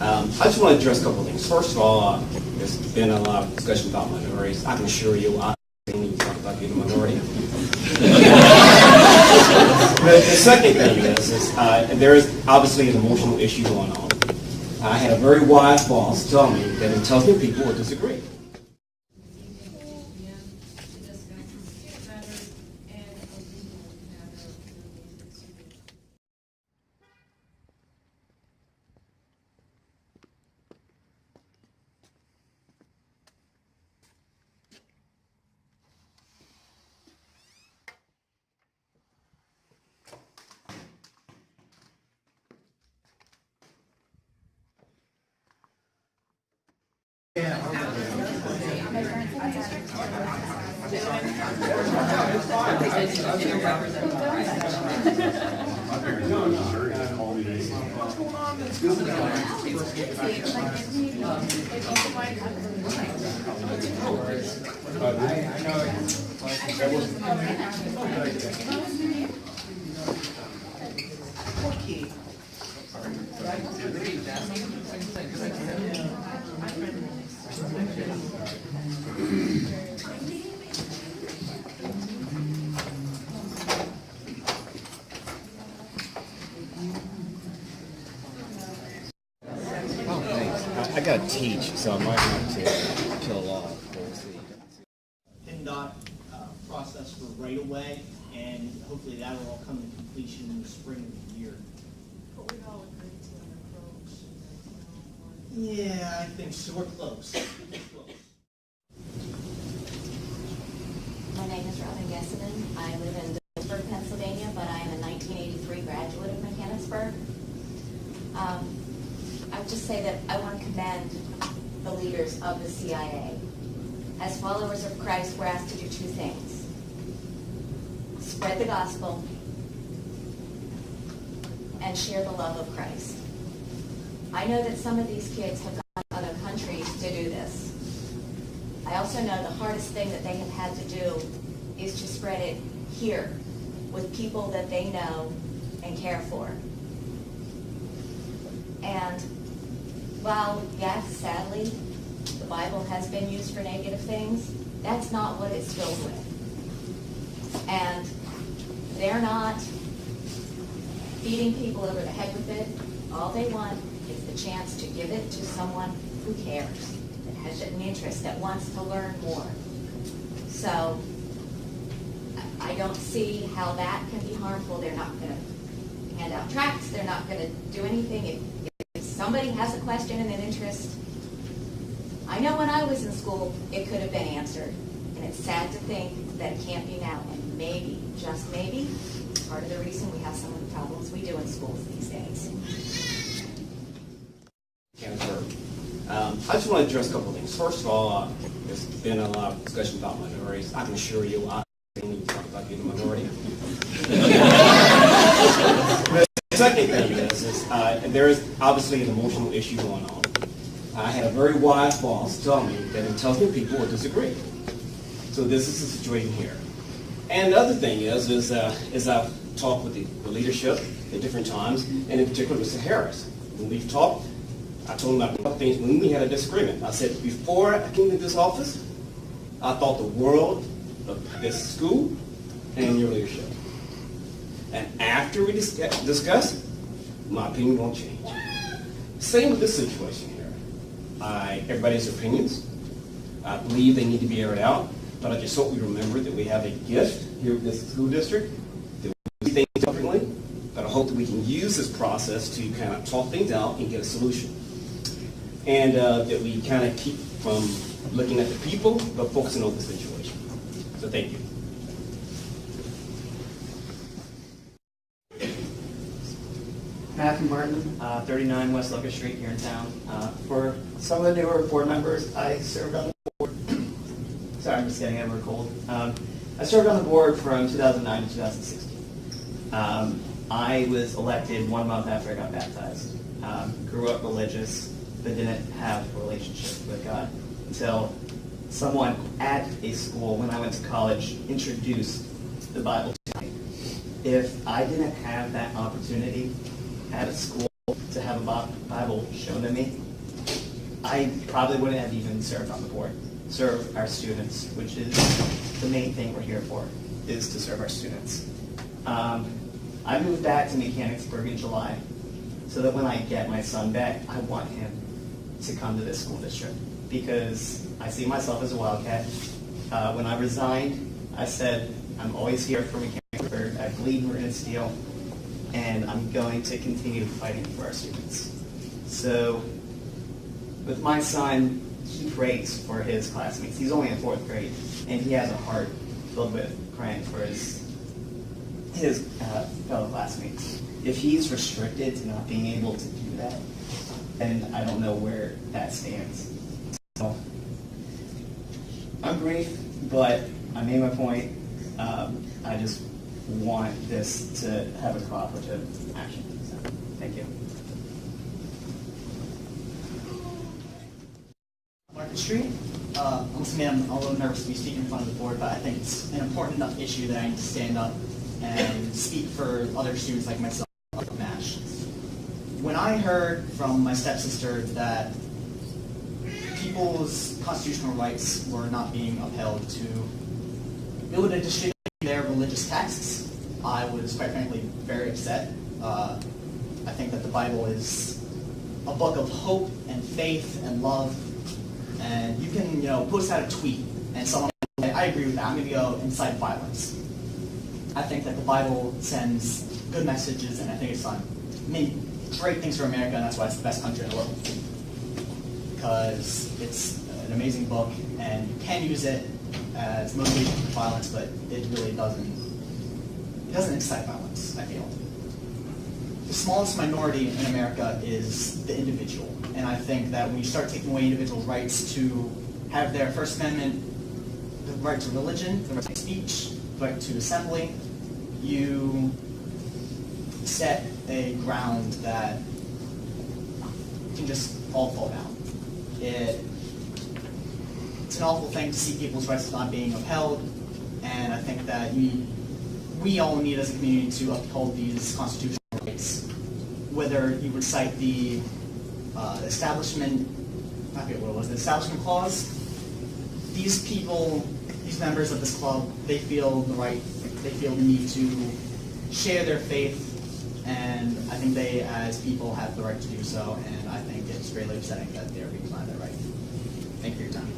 I just want to address a couple of things. First of all, there's been a lot of discussion about minorities. I can assure you, I don't even talk about being a minority. The second thing is there is obviously an emotional issue going on. I had a very wise boss tell me that intelligent people will disagree. I got to teach, so I might have to kill off. PennDOT process for right away, and hopefully that will all come to completion in the spring of the year. But we all agreed to an approach. Yeah, I think so. We're close. My name is Robin Gessinen. I live in Cental Pennsylvania, but I am a 1983 graduate of Mechanicsburg. I would just say that I want to commend the leaders of the CIA. As followers of Christ, we're asked to do two things: spread the gospel and share the love of Christ. I know that some of these kids have gone to other countries to do this. I also know the hardest thing that they have had to do is to spread it here with people that they know and care for. And while, yes, sadly, the Bible has been used for negative things, that's not what it's filled with. And they're not beating people over the head with it. All they want is the chance to give it to someone who cares, that has an interest, that wants to learn more. So I don't see how that can be harmful. They're not going to hand out tracts. They're not going to do anything. If somebody has a question and an interest, I know when I was in school, it could have been answered. And it's sad to think that it can't be now. And maybe, just maybe, part of the reason we have some of the problems we do in schools these days. I just want to address a couple of things. First of all, there's been a lot of discussion about minorities. I can assure you, I don't even talk about being a minority. The second thing is there is obviously an emotional issue going on. I had a very wise boss tell me that intelligent people will disagree. So this is the situation here. And the other thing is I've talked with the leadership at different times, and in particular Mr. Harris. When we've talked, I told him about a couple things when we had a disagreement. I said, before I came to this office, I thought the world of this school and your leadership. And after we discussed, my opinion won't change. Same with this situation here. Everybody has opinions. I believe they need to be aired out, but I just hope we remember that we have a gift here at this school district, that we do things differently, but I hope that we can use this process to kind of talk things out and get a solution. And that we kind of keep from looking at the people, but focusing on the situation. So thank you. Matthew Martin, 39 West Lucas Street here in town. For some of the newer board members, I served on the board. Sorry, I'm just getting over a cold. I served on the board from 2009 to 2016. I was elected 1 month after I got baptized. Grew up religious, but didn't have a relationship with God until someone at a school, when I went to college, introduced the Bible to me. If I didn't have that opportunity at a school, to have a Bible shown to me, I probably wouldn't have even served on the board. Serve our students, which is the main thing we're here for, is to serve our students. I moved back to Mechanicsburg in July, so that when I get my son back, I want him to come to this school district, because I see myself as a wildcat. When I resigned, I said, I'm always here for Mechanicsburg. I bleed and we're gonna steal, and I'm going to continue fighting for our students. So, with my son, he prays for his classmates. He's only in 4th grade, and he has a heart filled with praying for his fellow classmates. If he's restricted to not being able to do that, then I don't know where that stands. So, I'm brief, but I made my point. I just want this to have a cooperative action. So, thank you. Market Street. Once again, I'm a little nervous to be speaking in front of the board, but I think it's an important enough issue that I need to stand up and speak for other students like myself at MASH. When I heard from my stepsister that people's constitutional rights were not being upheld to be able to distribute their religious texts, I was quite frankly very upset. I think that the Bible is a book of hope and faith and love. And you can, post out a tweet, and someone will say, I agree with that, I'm going to go incite violence. I think that the Bible sends good messages, and I think it's fun. I mean, great things for America, and that's why it's the best country in the world. Because it's an amazing book, and you can use it as motivation for violence, but it really doesn't incite violence, I feel. The smallest minority in America is the individual. And I think that when you start taking away individuals' rights to have their First Amendment, the right to religion, the right to speech, the right to assembly, you set a ground that can just all fall down. It's an awful thing to see people's rights not being upheld, and I think that we all need as a community to uphold these constitutional rights. Whether you would cite the establishment, I forget what it was, the establishment clause, these people, these members of this club, they feel the need to share their faith, and I think they, as people, have the right to do so, and I think it's greatly upsetting that they're being denied that right. Thank you for your time.